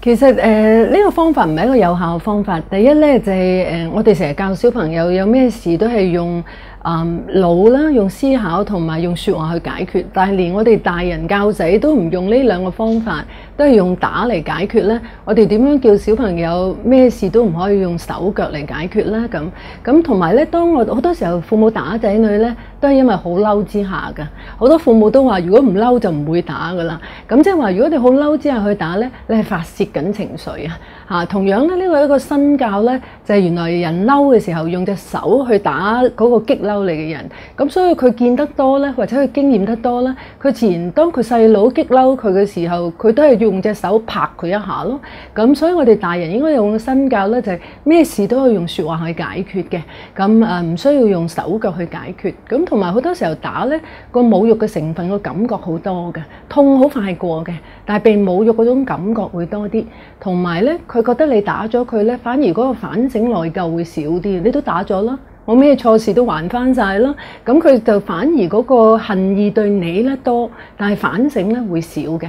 其實呢個方法唔係一個有效嘅方法。第一咧就係我哋成日教小朋友有咩事都係用腦啦，用思考同埋用説話去解決。但係連我哋大人教仔都唔用呢兩個方法，都係用打嚟解決咧。我哋點樣叫小朋友咩事都唔可以用手腳嚟解決咧？咁同埋咧，當我好多時候父母打仔女咧，都係因為好嬲之下㗎。好多父母都話：如果唔嬲就唔會打㗎啦。咁即係話，如果你好嬲之下去打咧，你係發泄緊情緒啊！同樣咧，呢個一個身教咧，就係原來人嬲嘅時候用隻手去打嗰個激嬲你嘅人。咁所以佢見得多咧，或者佢經驗得多咧，佢自然當佢細佬激嬲佢嘅時候，佢都係用隻手拍佢一下咯。咁所以我哋大人應該用身教咧，就係咩事都可以用説話去解決嘅。咁唔需要用手腳去解決。咁同埋好多時候打咧，個侮辱嘅成分個感覺好多嘅，痛好快過嘅，但係被侮辱嗰種感覺會多啲。同埋咧，佢覺得你打咗佢咧，反而嗰個反省內疚會少啲。你都打咗啦，我咩錯事都還翻晒啦，咁佢就反而嗰個恨意對你咧多，但係反省咧會少嘅。